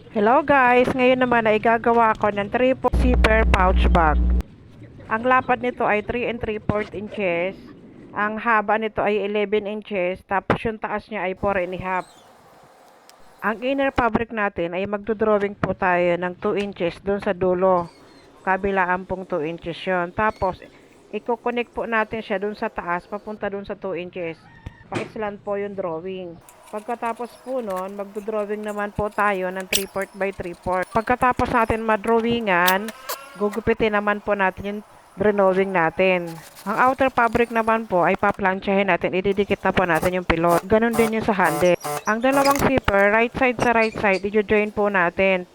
Hello guys! Ngayon naman ay gagawa ako ng triple zipper pouch bag. Ang lapad nito ay 3 and 3/4 inches. Ang haba nito ay 11 inches. Tapos yung taas niya ay 4 and a half. Ang inner fabric natin ay magdodrawing po tayo ng 2 inches doon sa dulo. Kabilaan pong 2 inches yon. Tapos i-connect po natin siya doon sa taas papunta doon sa 2 inches. Pa-slant po yung drawing. Pagkatapos po nun, magdodrawing naman po tayo ng 3/4 by 3/4. Pagkatapos natin madrawingan, gugupitin naman po natin yung drawing natin. Ang outer fabric naman po ay paplansyahin natin, ididikit na po natin yung pilot. Ganon din yung sa handle. Ang dalawang zipper, right side sa right side, i-join po natin.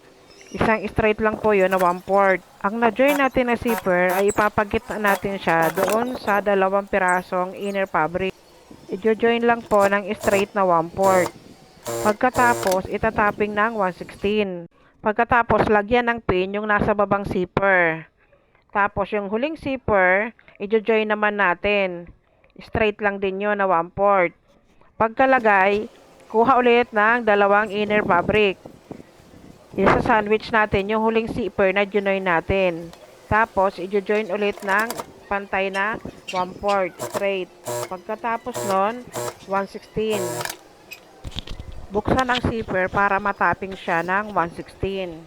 Isang straight lang po yun na 1/4. Ang na-join natin na zipper ay ipapagitna natin siya doon sa dalawang pirasong inner fabric. I-join lang po ng straight na 1/4. Pagkatapos, itatapping ng 1/16. Pagkatapos, lagyan ng pin yung nasa babang zipper. Tapos, yung huling zipper, i-join naman natin. Straight lang din yun na 1/4. Pagkalagay, kuha ulit ng dalawang inner fabric. Isa-sandwich natin yung huling zipper na join natin. Tapos, i-join ulit ng pantay na 1/4 straight. Pagkatapos nun, 1/16. Buksan ang zipper para matapping siya ng 1/16.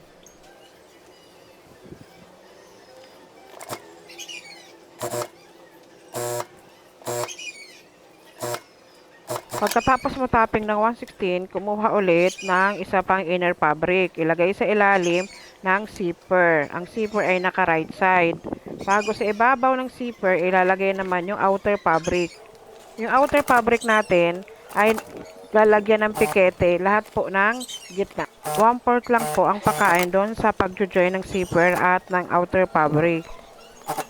Pagkatapos matapping ng 1/16, kumuha ulit ng isa pang inner fabric. Ilagay sa ilalim ng zipper. Ang zipper ay naka right side. Bago sa ibabaw ng zipper, ilalagay naman yung outer fabric. Yung outer fabric natin ay lalagyan ng pikete, lahat po ng gitna. 1/4 lang po ang pakain doon sa pag-join ng zipper at ng outer fabric.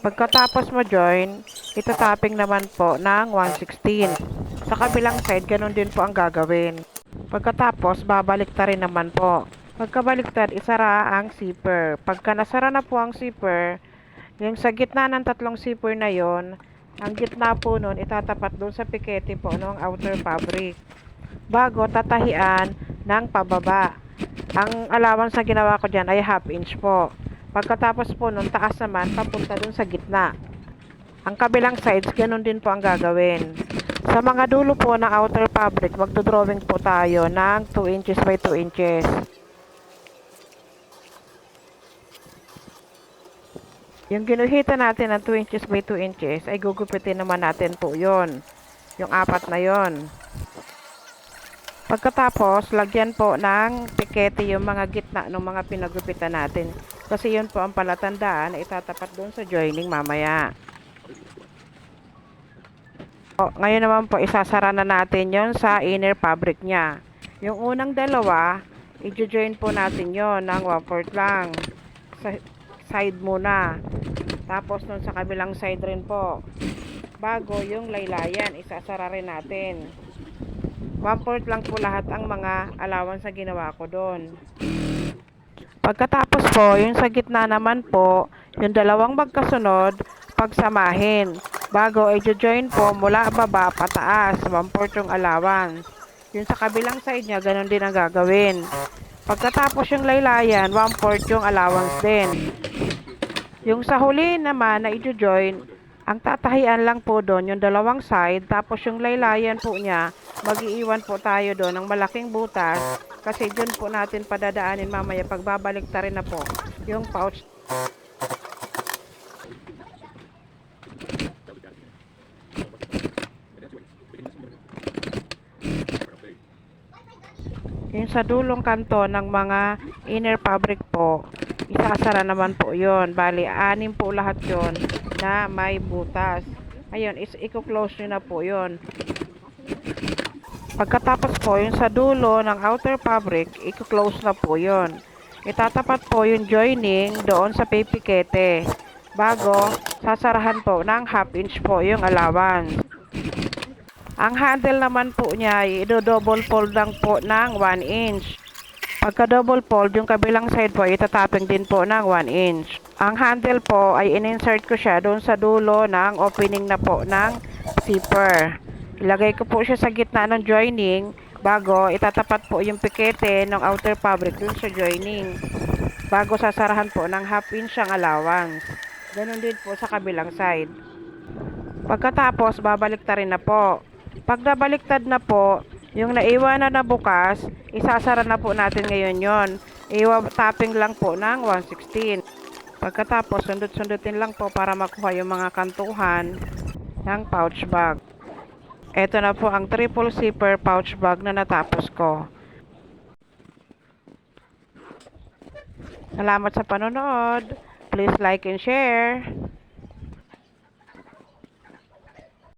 Pagkatapos mo join, itatapping naman po ng 1/16. Sa kabilang side, ganun din po ang gagawin. Pagkatapos, babaliktad naman po. Pagkabaliktad, isara ang zipper. Pagka nasara na po ang zipper, yung sa gitna ng tatlong zipper na yon, ang gitna po nun itatapat doon sa pikete po ng outer fabric. Bago tatahian ng pababa. Ang allowance na ginawa ko dyan ay 1/2 inch po. Pagkatapos po nun, taas naman papunta doon sa gitna. Ang kabilang sides, ganun din po ang gagawin. Sa mga dulo po ng outer fabric, magdodrawing po tayo ng 2 inches by 2 inches. Yung ginuhitan natin ng 2 inches by 2 inches, ay gugupitin naman natin po yon. Yung apat na yon. Pagkatapos, lagyan po ng pikete yung mga gitna ng mga pinagupitan natin. Kasi yun po ang palatandaan na itatapat doon sa joining mamaya. Ngayon naman po, isasara na natin yon sa inner fabric niya. Yung unang dalawa, i-join po natin yon ng 1/4 lang. Sa side muna. Tapos nun sa kabilang side rin po. Bago yung laylayan, isasara rin natin. 1/4 lang po lahat ang mga allowance na ginawa ko doon. Pagkatapos po, yung sa gitna naman po, yung dalawang magkasunod, pagsamahin. Bago i-join po mula baba pataas, 1/4 yung allowance. Yung sa kabilang side niya, ganun din ang gagawin. Pagkatapos yung laylayan, 1/4 yung allowance din. Yung sa huli naman na i-join, ang tatahian lang po doon yung dalawang side, tapos yung laylayan po niya, mag-iiwan po tayo doon ng malaking butas kasi doon po natin padadaanin mamaya pag babalik ta rin na po yung pouch. Yung sa dulong kanto ng mga inner fabric po, isasara naman po yon. Bali, 6 po lahat yon na may butas. Ayun, i-close nyo na po yon. Pagkatapos po, yung sa dulo ng outer fabric, i-close na po yon. Itatapat po yung joining doon sa pipikete. Bago, sasarahan po ng 1/2 inch po yung allowance. Ang handle naman po niya ay i-double fold lang po ng 1 inch. Pagka double fold, yung kabilang side po itatapping din po ng 1 inch. Ang handle po ay in-insert ko siya doon sa dulo ng opening na po ng zipper. Ilagay ko po siya sa gitna ng joining Bago, itatapat po yung pikete ng outer fabric dun sa joining. Bago sasarahan po ng half inch ang allowance. Ganun din po sa kabilang side. Pagkatapos, babaliktarin na po. Pag nabaliktad na po, yung naiwanan na bukas, isasara na po natin ngayon yon. Tapping lang po ng 116. Pagkatapos, sundot-sundutin lang po para makuha yung mga kantuhan ng pouch bag. Ito na po ang triple zipper pouch bag na natapos ko. Salamat sa panonood. Please like and share.